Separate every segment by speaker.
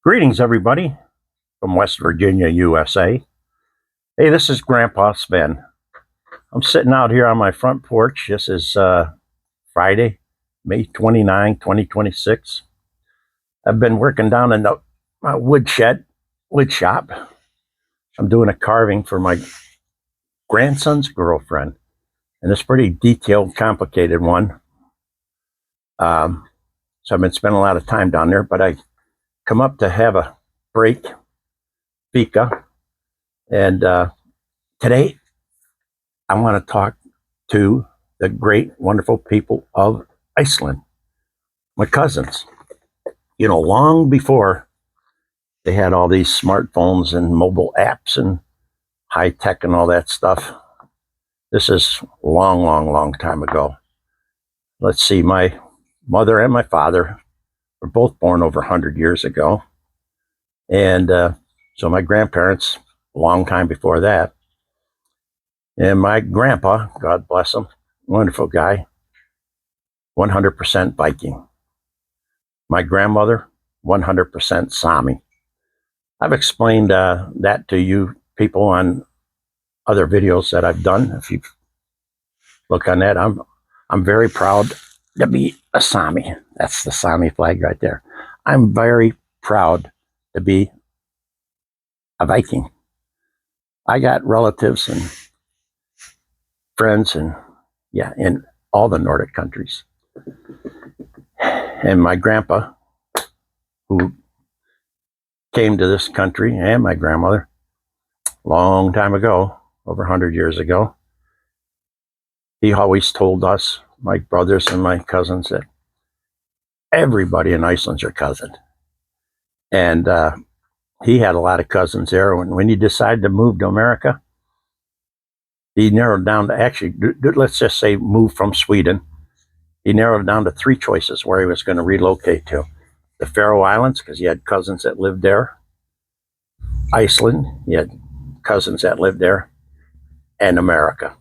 Speaker 1: Greetings, everybody, from West Virginia, USA. Hey, this is Grandpa Sven. I'm sitting out here on my front porch. This is Friday, May 29, 2026. I've been working down in the wood shop. I'm doing a carving for my grandson's girlfriend, and it's a pretty detailed, complicated one. So I've been spending a lot of time down there, but I come up to have a break, fika, and today I want to talk to the great, wonderful people of Iceland, my cousins. You know, long before they had all these smartphones and mobile apps and high tech and all that stuff. This is a long, long, long time ago. Let's see, my mother and my father were both born over 100 years ago. And so my grandparents, a long time before that. And my grandpa, God bless him, wonderful guy, 100% Viking. My grandmother, 100% Sami. I've explained that to you people on other videos that I've done. If you look on that, I'm very proud to be a Sami. That's the Sami flag right there. I'm very proud to be a Viking. I got relatives and friends and in all the Nordic countries. And my grandpa, who came to this country, and my grandmother, long time ago, over 100 years ago, he always told us, my brothers and my cousins, that everybody in Iceland's your cousin. And he had a lot of cousins there. When he decided to move to America, he narrowed down to actually, let's just say, move from Sweden. He narrowed down to three choices where he was going to relocate to. The Faroe Islands, because he had cousins that lived there. Iceland, he had cousins that lived there. And America.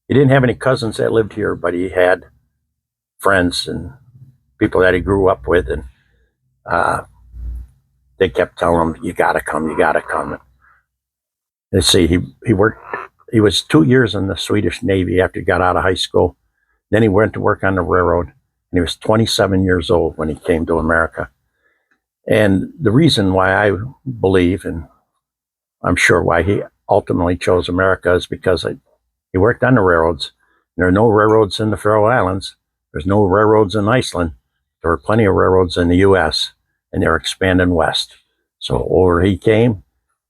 Speaker 1: He didn't have any cousins that lived here, but he had friends and people that he grew up with. And they kept telling him, you got to come, you got to come. Let's see, he worked, he was 2 years in the Swedish Navy after he got out of high school. Then he went to work on the railroad, and he was 27 years old when he came to America. And the reason why I believe, and I'm sure why he ultimately chose America, is because he worked on the railroads. There are no railroads in the Faroe Islands. There's no railroads in Iceland. There were plenty of railroads in the U.S., and they were expanding west. So over he came,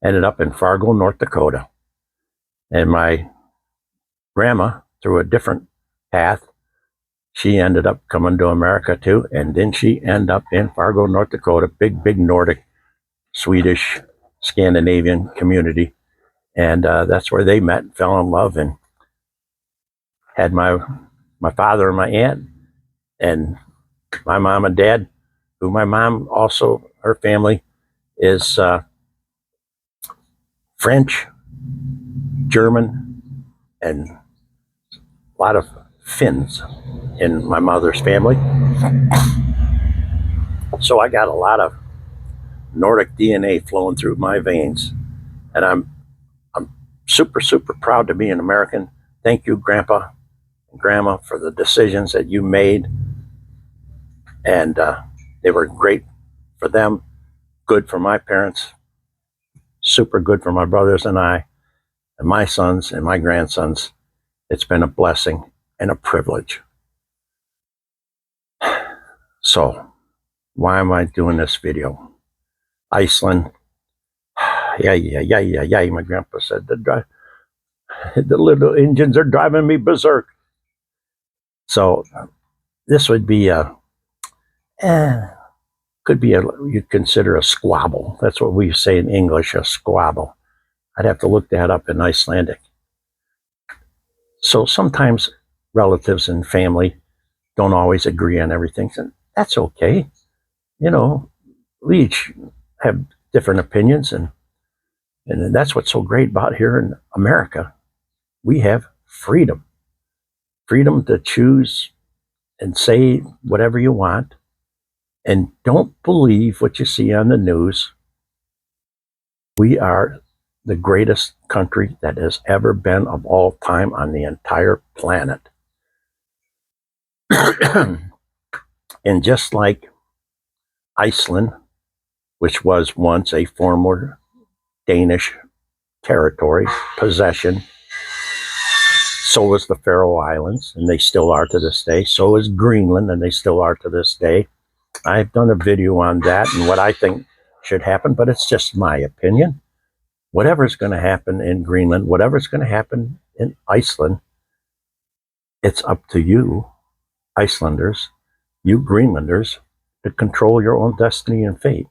Speaker 1: ended up in Fargo, North Dakota. And my grandma, through a different path, she ended up coming to America too, and then she ended up in Fargo, North Dakota, big Nordic, Swedish, Scandinavian community. And that's where they met and fell in love, and had my father and my aunt and my mom and dad, who my mom also, her family is French, German, and a lot of Finns in my mother's family. So I got a lot of Nordic DNA flowing through my veins, and I'm super proud to be an American. Thank you, Grandpa and Grandma, for the decisions that you made, and they were great for them, good for my parents, super good for my brothers and I, and my sons and my grandsons. It's been a blessing and a privilege. So, why am I doing this video? Iceland. Yeah. My grandpa said, the little engines are driving me berserk. So, this would be you'd consider a squabble. That's what we say in English, a squabble. I'd have to look that up in Icelandic. So sometimes relatives and family don't always agree on everything, and that's okay. You know, we each have different opinions, and that's what's so great about here in America. We have freedom to choose and say whatever you want, And don't believe what you see on the news. We are the greatest country that has ever been of all time on the entire planet. And just like Iceland, which was once a former Danish territory, possession, so was the Faroe Islands, and they still are to this day. So is Greenland, and they still are to this day. I've done a video on that and what I think should happen, but it's just my opinion. Whatever's going to happen in Greenland, whatever's going to happen in Iceland, it's up to you, Icelanders, you Greenlanders, to control your own destiny and fate.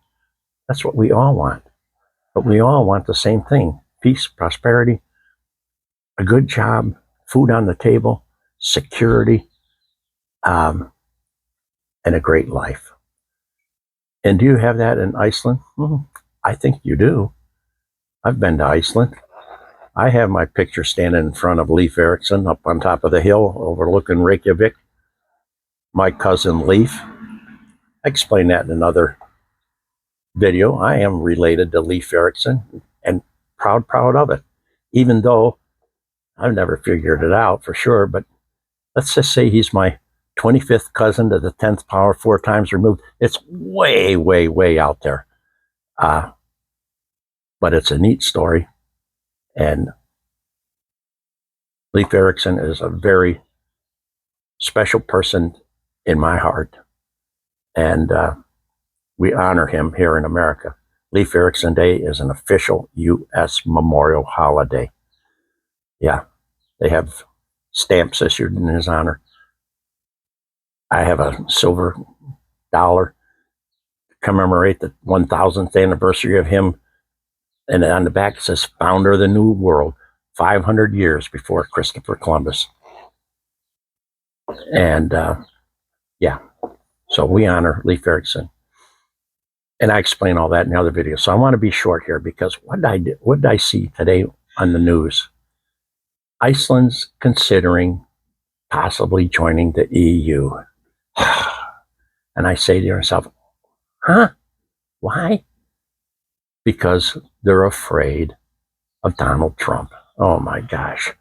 Speaker 1: That's what we all want. But we all want the same thing: peace, prosperity, a good job, food on the table, security, and a great life. And do you have that in Iceland? I think you do. I've been to Iceland. I have my picture standing in front of Leif Erikson up on top of the hill overlooking Reykjavik. My cousin Leif. I explained that in another video. I am related to Leif Erikson and proud of it. Even though I've never figured it out for sure, but let's just say he's my 25th cousin to the 10th power, 4 times removed. It's way, way, way out there. But it's a neat story. And Leif Erikson is a very special person in my heart. And we honor him here in America. Leif Erikson Day is an official U.S. memorial holiday. Yeah, they have stamps issued in his honor. I have a silver dollar to commemorate the 1000th anniversary of him. And on the back it says, founder of the New World, 500 years before Christopher Columbus. And yeah, so we honor Leif Erikson. And I explain all that in the other video. So I want to be short here because what did I see today on the news? Iceland's considering possibly joining the EU. And I say to myself, huh? Why? Because they're afraid of Donald Trump. Oh my gosh.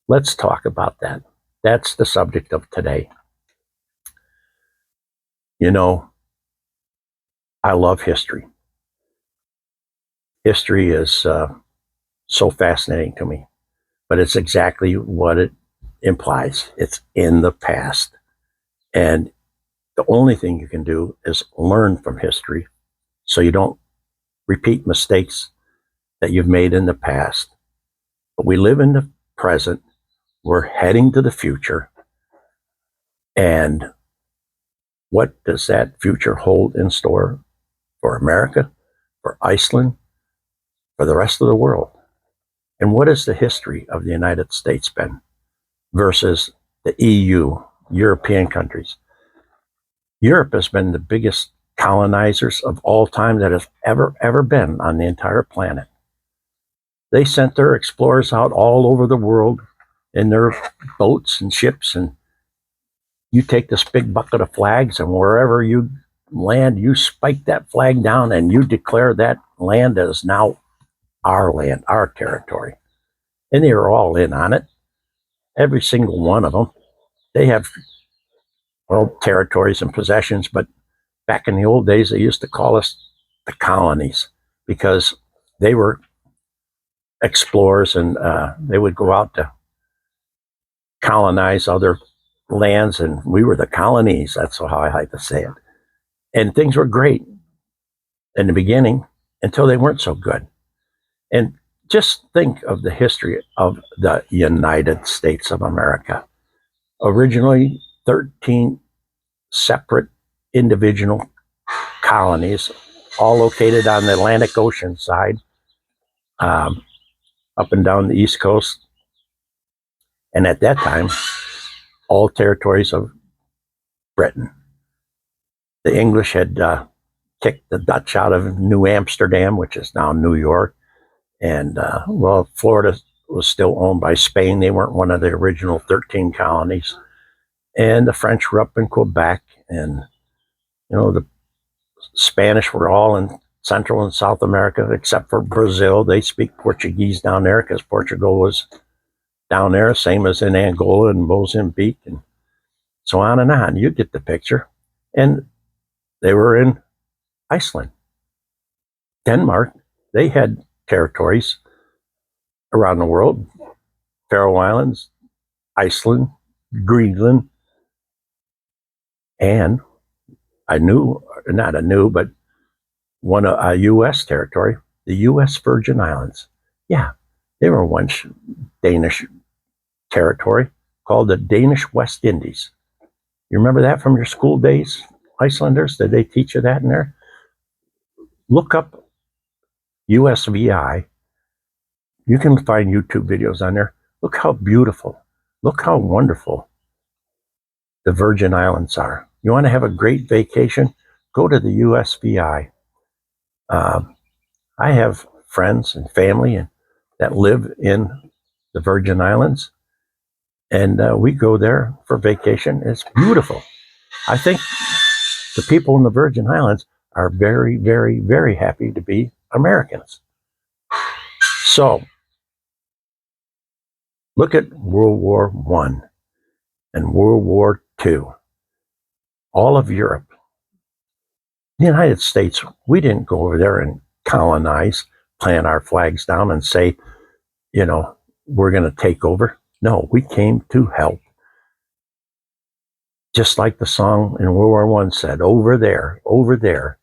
Speaker 1: Let's talk about that. That's the subject of today. You know, I love history. History is so fascinating to me, but it's exactly what it implies. It's in the past. And the only thing you can do is learn from history so you don't repeat mistakes that you've made in the past. But we live in the present. We're heading to the future. And what does that future hold in store for America, for Iceland, for the rest of the world? And what is the history of the United States been versus the EU, European countries? Europe has been the biggest colonizers of all time that has ever been on the entire planet. They sent their explorers out all over the world in their boats and ships, and you take this big bucket of flags, and wherever you land, you spike that flag down and you declare that land as now our land, our territory. And they were all in on it. Every single one of them. They have, well, territories and possessions, but back in the old days, they used to call us the colonies because they were explorers and they would go out to colonize other lands, and we were the colonies. That's how I like to say it. And things were great in the beginning until they weren't so good. And just think of the history of the United States of America. Originally, 13 separate individual colonies, all located on the Atlantic Ocean side, up and down the East Coast. And at that time, all territories of Britain. The English had kicked the Dutch out of New Amsterdam, which is now New York. And, well, Florida was still owned by Spain. They weren't one of the original 13 colonies. And the French were up in Quebec, and The Spanish were all in Central and South America, except for Brazil. They speak Portuguese down there because Portugal was down there, same as in Angola and Mozambique, and so on and on. You get the picture. And they were in Iceland. Denmark, they had territories around the world: Faroe Islands, Iceland, Greenland, and but a U.S. territory, the U.S. Virgin Islands. Yeah, they were once Danish territory called the Danish West Indies. You remember that from your school days, Icelanders? Did they teach you that in there? Look up USVI. You can find YouTube videos on there. Look how beautiful, look how wonderful the Virgin Islands are. You want to have a great vacation? Go to the USVI. I have friends and family that live in the Virgin Islands, and we go there for vacation. It's beautiful. I think the people in the Virgin Islands are very, very, very happy to be Americans. So, look at World War I and World War II. All of Europe. The United States, we didn't go over there and colonize, plant our flags down and say, we're going to take over. No, we came to help. Just like the song in World War I said, over there, over there.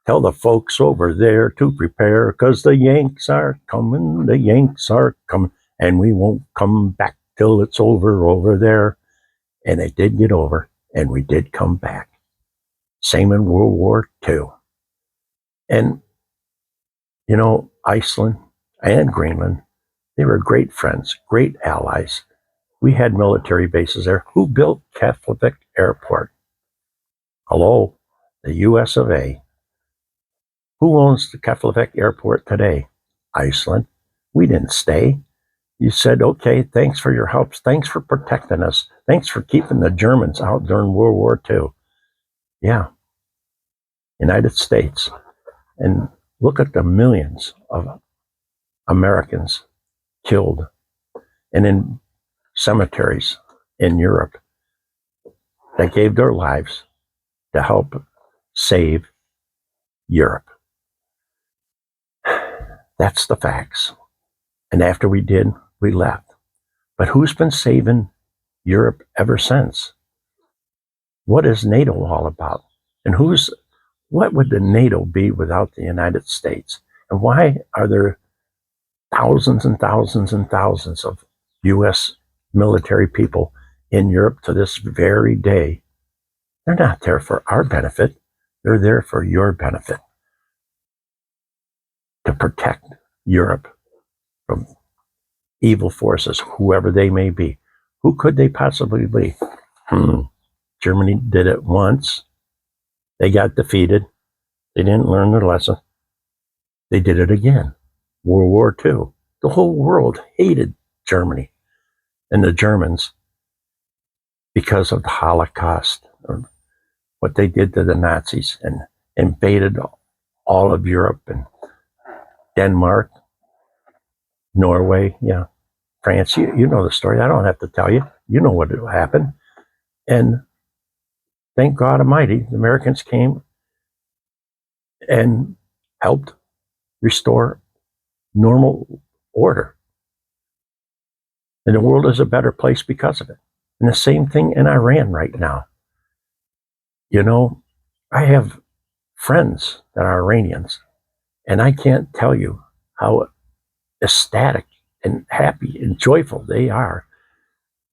Speaker 1: Tell the folks over there to prepare, because the Yanks are coming, and we won't come back till it's over there. And it did get over, and we did come back. Same in World War II. And, Iceland and Greenland, they were great friends, great allies. We had military bases there. Who built Keflavik Airport? Hello, the US of A. Who owns the Keflavik Airport today? Iceland. We didn't stay. You said, okay, thanks for your help. Thanks for protecting us. Thanks for keeping the Germans out during World War II. Yeah. United States. And look at the millions of Americans killed and in cemeteries in Europe that gave their lives to help save Europe. That's the facts. And after we did, we left. But who's been saving Europe ever since? What is NATO all about? And what would the NATO be without the United States? And why are there thousands and thousands and thousands of U.S. military people in Europe to this very day? They're not there for our benefit. They're there for your benefit, to protect Europe from evil forces, whoever they may be. Who could they possibly be? Germany did it once. They got defeated. They didn't learn their lesson. They did it again. World War II. The whole world hated Germany and the Germans because of the Holocaust, or what they did to the Nazis, and invaded all of Europe, and Denmark, Norway, France. You know the story. I don't have to tell you. You know what happened. And thank God Almighty, the Americans came and helped restore normal order. And the world is a better place because of it. And the same thing in Iran right now. I have friends that are Iranians, and I can't tell you how ecstatic and happy and joyful they are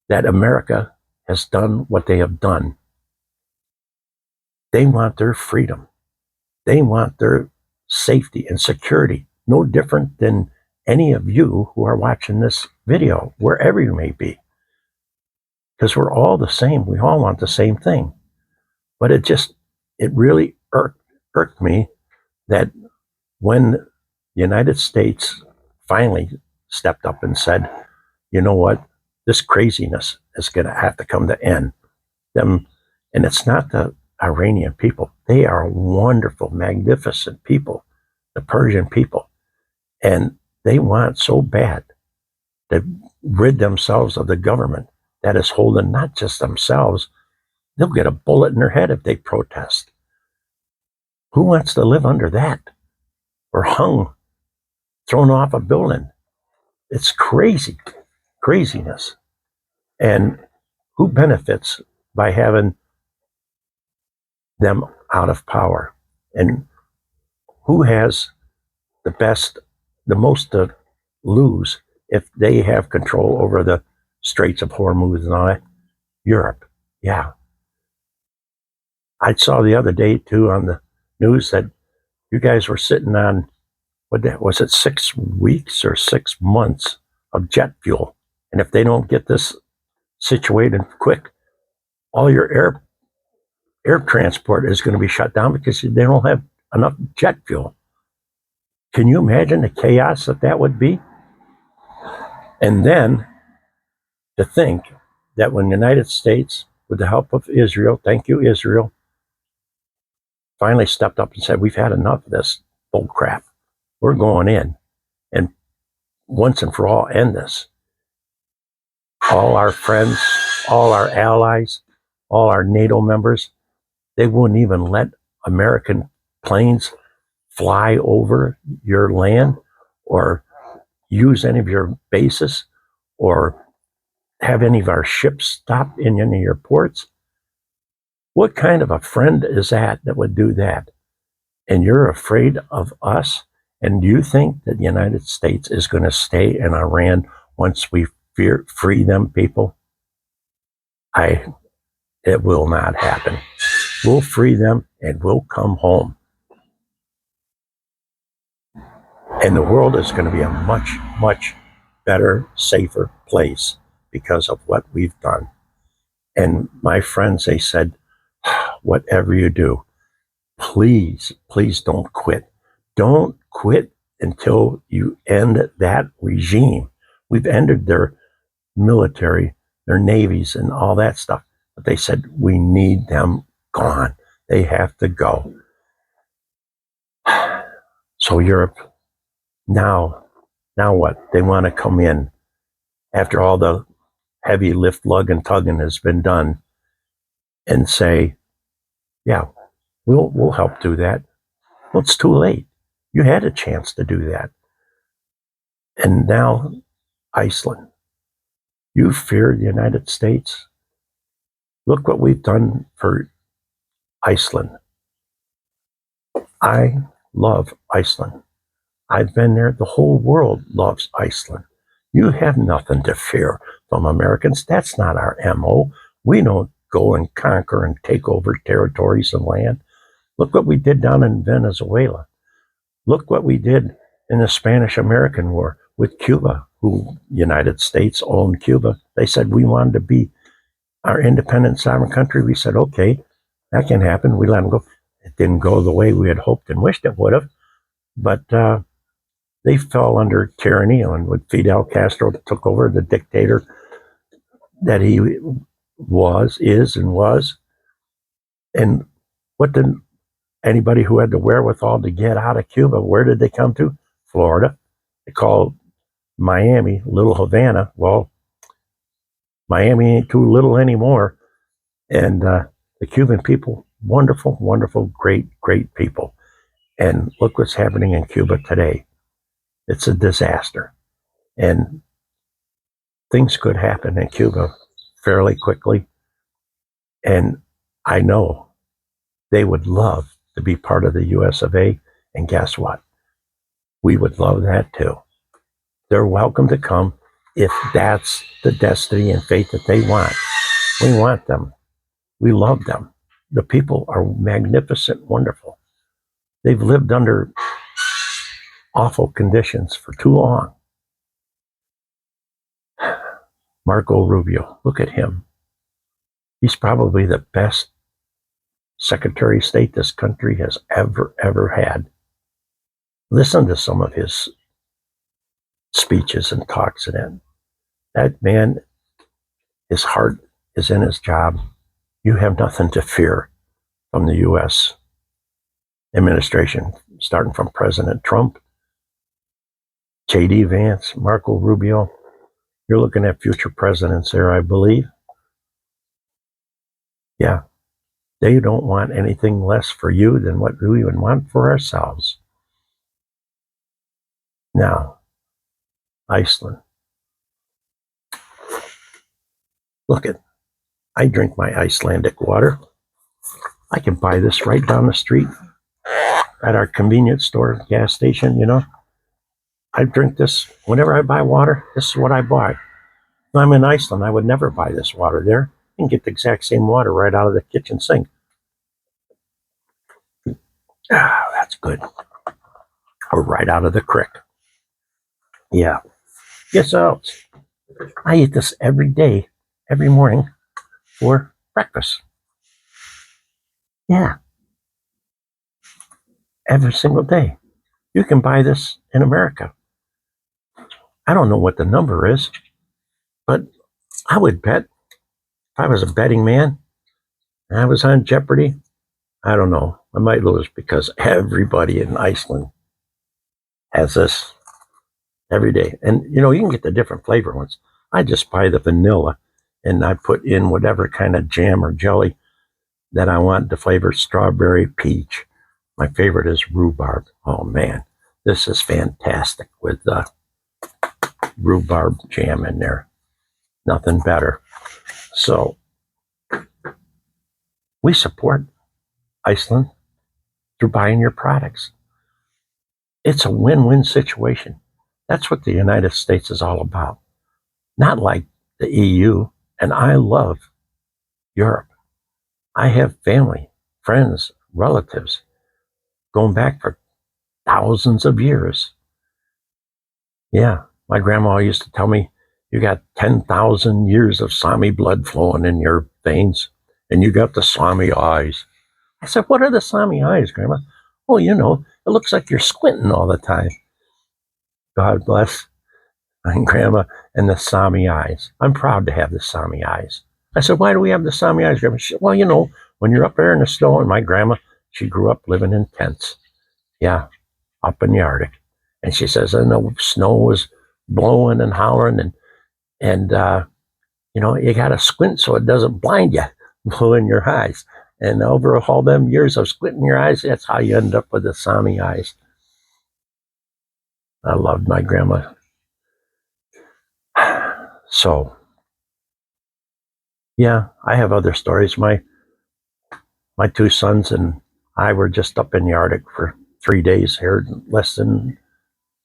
Speaker 1: that America has done what they have done. They want their freedom. They want their safety and security, no different than any of you who are watching this video, wherever you may be. Because we're all the same. We all want the same thing. But it really irked me that when the United States finally stepped up and said, you know what, this craziness is going to have to come to end. And it's not the Iranian people. They are wonderful, magnificent people, the Persian people. And they want so bad to rid themselves of the government that is holding not just themselves, they'll get a bullet in their head if they protest. Who wants to live under that? Or hung, thrown off a building? It's crazy, craziness. And who benefits by having them out of power? And who has the best, the most to lose if they have control over the Straits of Hormuz and all that? Europe. Yeah. I saw the other day too on the news that you guys were sitting on, what was it, 6 weeks or 6 months of jet fuel. And if they don't get this situated quick, all your air transport is going to be shut down because they don't have enough jet fuel. Can you imagine the chaos that would be? And then to think that when the United States, with the help of Israel, thank you, Israel, finally stepped up and said, we've had enough of this bull crap. We're going in and once and for all end this. All our friends, all our allies, all our NATO members, they wouldn't even let American planes fly over your land or use any of your bases or have any of our ships stop in any of your ports. What kind of a friend is that would do that? And you're afraid of us? And do you think that the United States is going to stay in Iran once we free them, people? It will not happen. We'll free them and we'll come home. And the world is going to be a much, much better, safer place because of what we've done. And my friends, they said, whatever you do, please, please don't quit. Don't quit until you end that regime. We've ended their military, their navies, and all that stuff. But they said, we need them gone. They have to go. So Europe, now what? They want to come in after all the heavy lift, lug, and tugging has been done and say, yeah, we'll help do that. Well, it's too late. You had a chance to do that. And now, Iceland. You fear the United States? Look what we've done for Iceland. I love Iceland. I've been there. The whole world loves Iceland. You have nothing to fear from Americans. That's not our MO. We don't go and conquer and take over territories and land. Look what we did down in Venezuela. Look what we did in the Spanish-American War with Cuba, who United States owned Cuba. They said we wanted to be our independent sovereign country. We said, okay, that can happen. We let them go. It didn't go the way we had hoped and wished it would have, but they fell under tyranny. And when Fidel Castro took over, the dictator that he is, and what did anybody who had the wherewithal to get out of Cuba, where did they come to? Florida. They called Miami Little Havana. Well, Miami ain't too little anymore. And the Cuban people, wonderful, wonderful, great, great people. And look what's happening in Cuba today. It's a disaster. And things could happen in Cuba fairly quickly. And I know they would love to be part of the US of A. And guess what? We would love that too. They're welcome to come if that's the destiny and fate that they want. We want them. We love them. The people are magnificent, wonderful. They've lived under awful conditions for too long. Marco Rubio, look at him. He's probably the best Secretary of State this country has ever had. Listen to some of his speeches and talks in it. That man, his heart is in his job. You have nothing to fear from the U.S. administration, starting from President Trump, J.D. Vance, Marco Rubio. You're looking at future presidents there, I believe. Yeah, they don't want anything less for you than what we would want for ourselves. Now, Iceland. Look at, I drink my Icelandic water. I can buy this right down the street at our convenience store, gas station, you know. I drink this whenever I buy water. This is what I buy. If I'm in Iceland, I would never buy this water there. You can get the exact same water right out of the kitchen sink. Ah, that's good. Or right out of the creek. Yeah. Guess what else? I eat this every day, every morning for breakfast. Yeah. Every single day. You can buy this in America. I don't know what the number is, but I would bet if I was a betting man and I was on Jeopardy, I don't know. I might lose because everybody in Iceland has this every day. And you know, you can get the different flavor ones. I just buy the vanilla and I put in whatever kind of jam or jelly that I want to flavor strawberry, peach. My favorite is rhubarb. Oh man, this is fantastic with rhubarb jam in there. Nothing better. So we support Iceland through buying your products. It's a win-win situation. That's what the United States is all about. Not like the EU. And I love Europe. I have family, friends, relatives going back for thousands of years. Yeah, my grandma used to tell me, you got 10,000 years of Sami blood flowing in your veins, and you got the Sami eyes. I said, what are the Sami eyes, Grandma? Oh, you know, it looks like you're squinting all the time. God bless my grandma and the Sami eyes. I'm proud to have the Sami eyes. I said, why do we have the Sami eyes, Grandma? She said, well, you know, when you're up there in the snow, and my grandma, she grew up living in tents. Yeah, up in the Arctic. And she says, and the snow was blowing and hollering, and you know, you got to squint so it doesn't blind you, blow in your eyes. And over all them years of squinting your eyes, that's how you end up with the Sami eyes. I loved my grandma. So, yeah, I have other stories. My two sons and I were just up in the Arctic for 3 days here, less than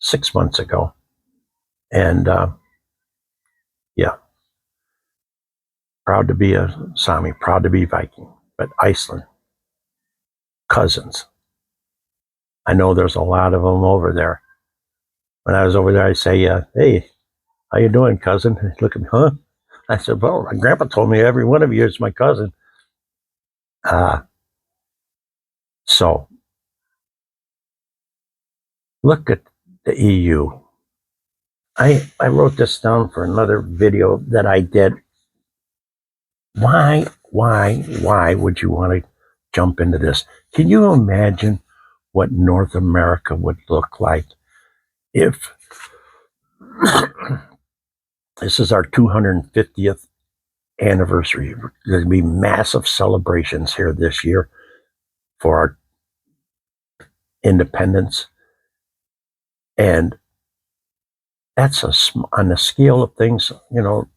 Speaker 1: 6 months ago. And yeah, proud to be a Sami, proud to be Viking. But Iceland, cousins. I know there's a lot of them over there. When I was over there, I say, hey, how you doing, cousin? He'd look at me, huh? I said, well, my grandpa told me every one of you is my cousin. So look at the EU. I wrote this down for another video that I did. Why would you want to jump into this? Can you imagine what North America would look like if this is our 250th anniversary? There's going to be massive celebrations here this year for our independence. And that's on the scale of things, you know,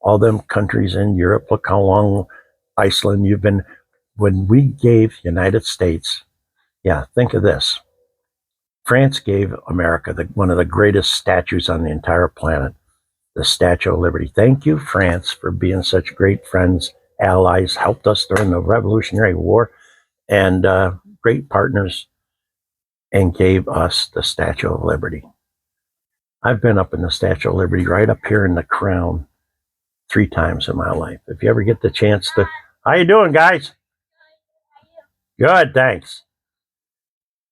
Speaker 1: all them countries in Europe. Look how long Iceland you've been. When we gave United States, yeah, think of this. France gave America one of the greatest statues on the entire planet, the Statue of Liberty. Thank you, France, for being such great friends, allies, helped us during the Revolutionary War, and great partners, and gave us the Statue of Liberty. I've been up in the Statue of Liberty, right up here in the crown, 3 times in my life. If you ever get the chance to, how you doing, guys? Good, thanks.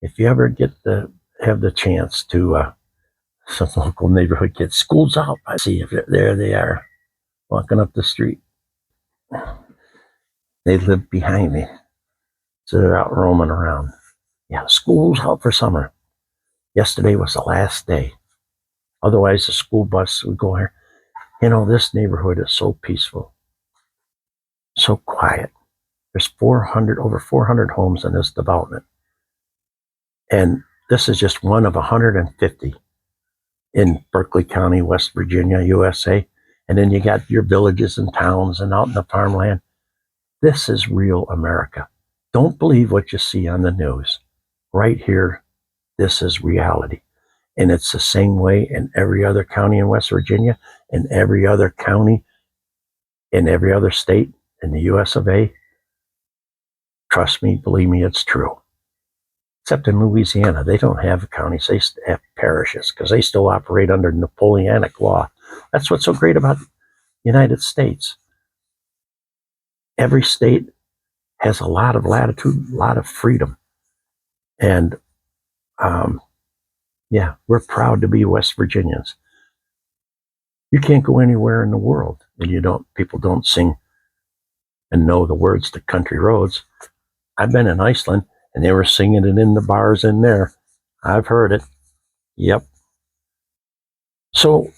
Speaker 1: If you ever get to have the chance to, some local neighborhood kids, school's out. I see if there they are, walking up the street. They live behind me. So they're out roaming around. Yeah, school's out for summer. Yesterday was the last day. Otherwise, the school bus would go here. This neighborhood is so peaceful, so quiet. There's over 400 homes in this development. And this is just one of 150 in Berkeley County, West Virginia, USA. And then you got your villages and towns and out in the farmland. This is real America. Don't believe what you see on the news. Right here, this is reality. And it's the same way in every other county in West Virginia, and every other county in every other state in the US of A. Trust me, believe me, it's true. Except in Louisiana, they don't have counties, they have parishes because they still operate under Napoleonic law. That's what's so great about the United States. Every state has a lot of latitude, a lot of freedom. And yeah, we're proud to be West Virginians. You can't go anywhere in the world and people don't sing and know the words to country roads. I've been in Iceland and they were singing it in the bars in there. I've heard it. Yep. So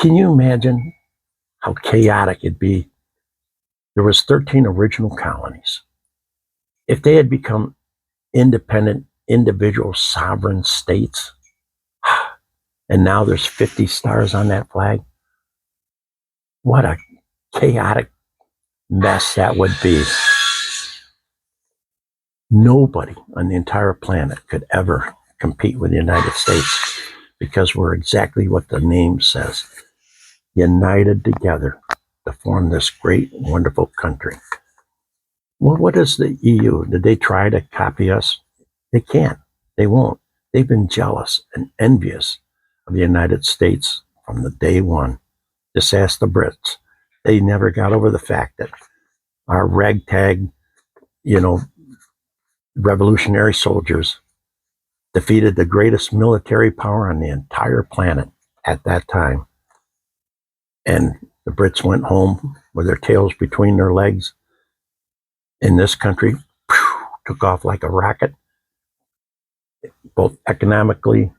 Speaker 1: can you imagine how chaotic it'd be? There was 13 original colonies. If they had become independent, individual, sovereign states, and now there's 50 stars on that flag, what a chaotic mess that would be. Nobody on the entire planet could ever compete with the United States because we're exactly what the name says, united together to form this great, wonderful country. Well, what is the EU? Did they try to copy us? They can't. They won't. They've been jealous and envious of the United States from the day one. Just ask the Brits. They never got over the fact that our ragtag, revolutionary soldiers defeated the greatest military power on the entire planet at that time. And the Brits went home with their tails between their legs. In this country, took off like a rocket, both economically,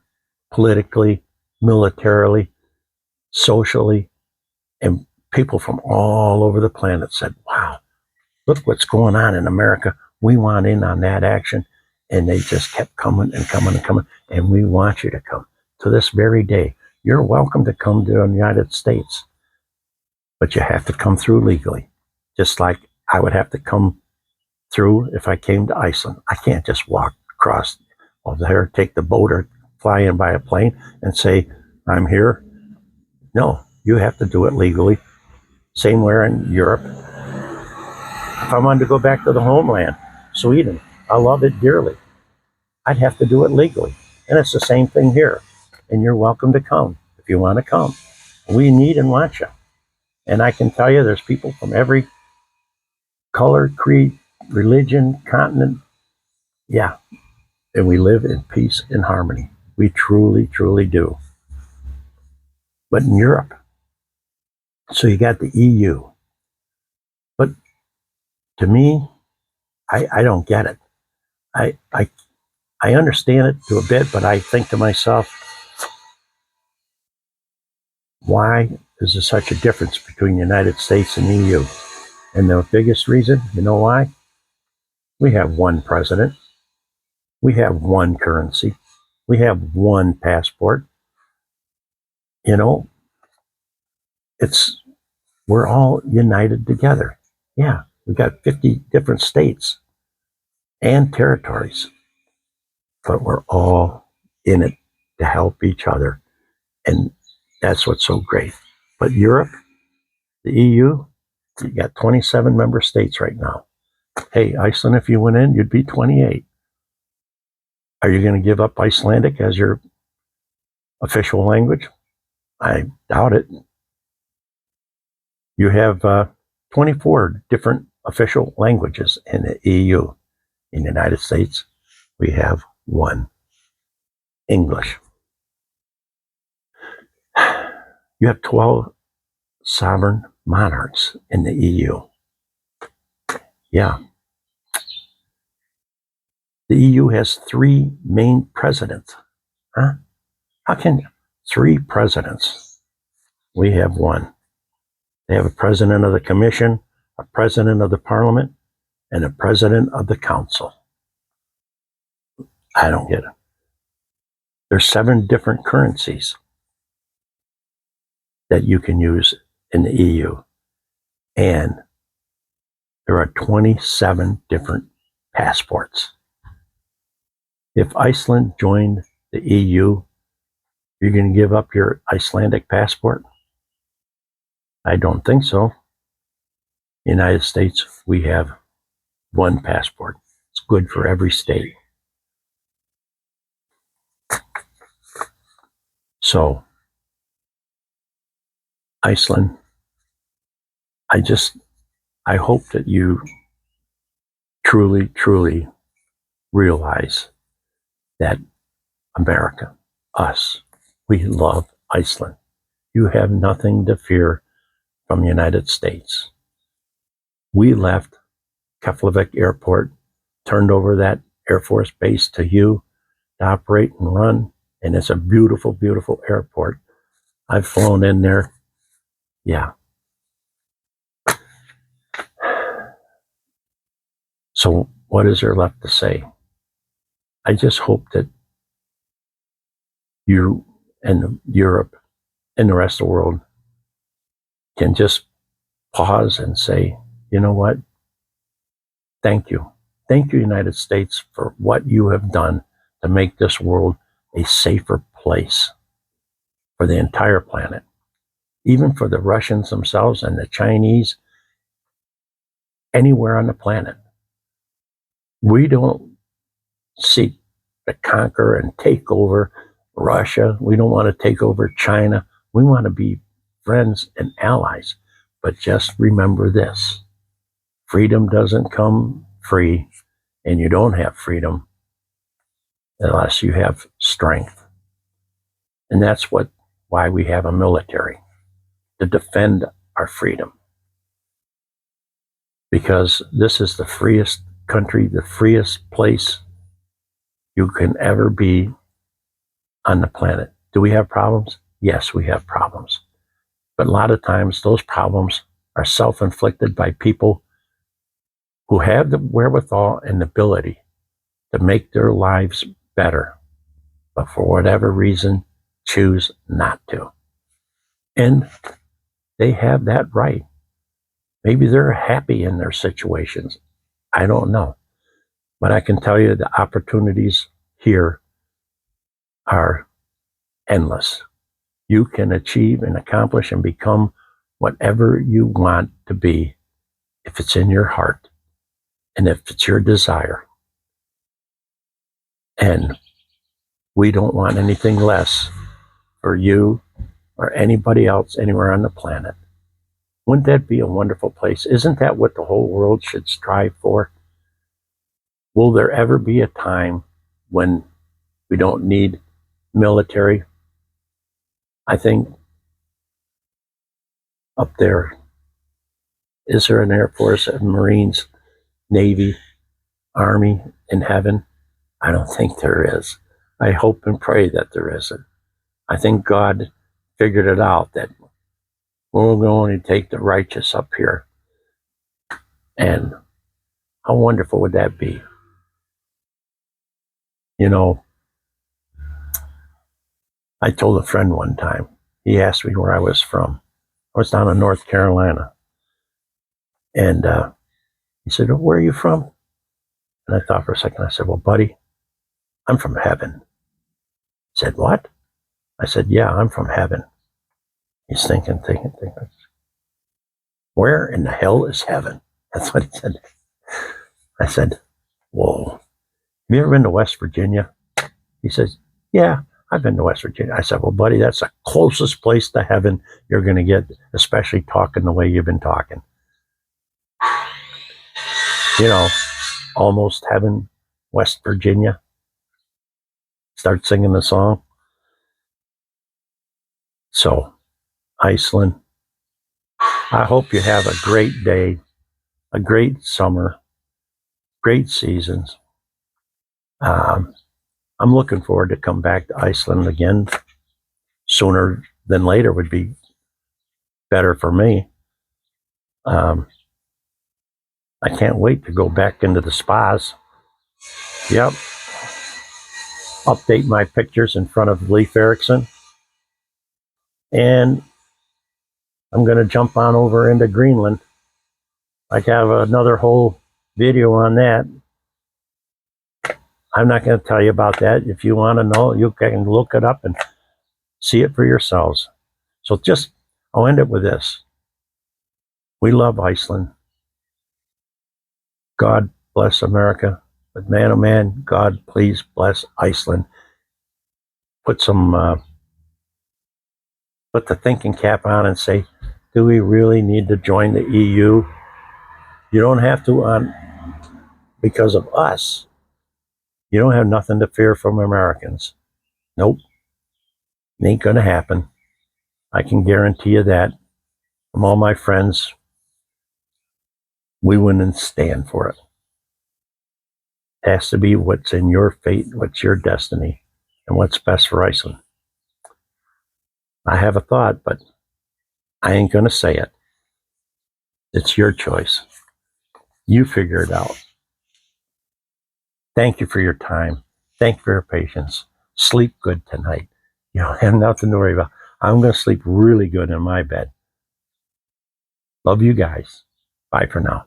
Speaker 1: politically, militarily, socially, and people from all over the planet said, wow, look what's going on in America. We want in on that action. And they just kept coming and coming and coming. And we want you to come. To this very day, you're welcome to come to the United States, but you have to come through legally. Just like I would have to come through if I came to Iceland. I can't just walk across over there, take the boat or fly in by a plane and say, I'm here. No, you have to do it legally. Same where in Europe. If I wanted to go back to the homeland, Sweden, I love it dearly. I'd have to do it legally. And it's the same thing here. And you're welcome to come if you want to come. We need and want you. And I can tell you there's people from every color, creed, religion, continent. Yeah. And we live in peace and harmony. We truly, truly do. But in Europe, so you got the EU. But to me, I don't get it. I understand it to a bit, but I think to myself, why is there such a difference between the United States and the EU? And the biggest reason, you know why? We have one president. We have one currency. We have one passport. We're all united together. Yeah, we got 50 different states and territories, but we're all in it to help each other. And that's what's so great. But Europe, the EU, you got 27 member states right now. Hey, Iceland, if you went in, you'd be 28. Are you going to give up Icelandic as your official language? I doubt it. You have 24 different official languages in the EU. In the United States, we have one, English. You have 12 sovereign monarchs in the EU. Yeah. The EU has 3 main presidents. Huh? How can 3 presidents? We have 1. They have a president of the commission, a president of the parliament, and a president of the council. I don't get it. There's 7 different currencies that you can use in the EU. And there are 27 different passports. If Iceland joined the EU, you're going to give up your Icelandic passport? I don't think so. In the United States, we have 1 passport. It's good for every state. So, Iceland, I hope that you truly, truly realize that America, us, we love Iceland. You have nothing to fear from the United States. We left Keflavik Airport, turned over that Air Force base to you to operate and run, and it's a beautiful, beautiful airport. I've flown in there. Yeah. So what is there left to say? I just hope that you and Europe and the rest of the world can just pause and say, you know what? Thank you. Thank you, United States, for what you have done to make this world a safer place for the entire planet, even for the Russians themselves and the Chinese, anywhere on the planet. We don't seek to conquer and take over Russia. We don't want to take over China. We want to be friends and allies. But just remember this: freedom doesn't come free, and you don't have freedom unless you have strength. And that's why we have a military, to defend our freedom. Because this is the freest country, the freest place you can ever be on the planet. Do we have problems? Yes, we have problems. But a lot of times those problems are self-inflicted by people who have the wherewithal and ability to make their lives better, but for whatever reason choose not to. And they have that right. Maybe they're happy in their situations. I don't know. But I can tell you the opportunities here are endless. You can achieve and accomplish and become whatever you want to be if it's in your heart and if it's your desire. And we don't want anything less for you or anybody else anywhere on the planet. Wouldn't that be a wonderful place? Isn't that what the whole world should strive for? Will there ever be a time when we don't need military? I think up there, is there an Air Force, a Marines, Navy, Army in heaven? I don't think there is. I hope and pray that there isn't. I think God figured it out that we're going to take the righteous up here. And how wonderful would that be? You know, I told a friend one time, he asked me where I was from. I was down in North Carolina. And he said, oh, where are you from? And I thought for a second. I said, well, buddy, I'm from heaven. He said, what? I said, yeah, I'm from heaven. He's thinking. Where in the hell is heaven? That's what he said. I said, whoa. Have you ever been to West Virginia? He says, yeah, I've been to West Virginia. I said, well, buddy, that's the closest place to heaven you're going to get, especially talking the way you've been talking. You know, almost heaven, West Virginia. Start singing the song. So, Iceland, I hope you have a great day, a great summer, great seasons. Um, I'm looking forward to come back to Iceland again. Sooner than later would be better for me. Um, I can't wait to go back into the spas. Yep. Update my pictures in front of Leif Erikson. And I'm going to jump on over into Greenland. I have another whole video on that. I'm not going to tell you about that. If you want to know, you can look it up and see it for yourselves. So I'll end it with this. We love Iceland. God bless America. But man, oh man, God, please bless Iceland. Put the thinking cap on and say, do we really need to join the EU? You don't have to because of us. You don't have nothing to fear from Americans. Nope. It ain't going to happen. I can guarantee you that. From all my friends, we wouldn't stand for it. It has to be what's in your fate, what's your destiny, and what's best for Iceland. I have a thought, but I ain't going to say it. It's your choice. You figure it out. Thank you for your time. Thank you for your patience. Sleep good tonight. You don't have nothing to worry about. I'm going to sleep really good in my bed. Love you guys. Bye for now.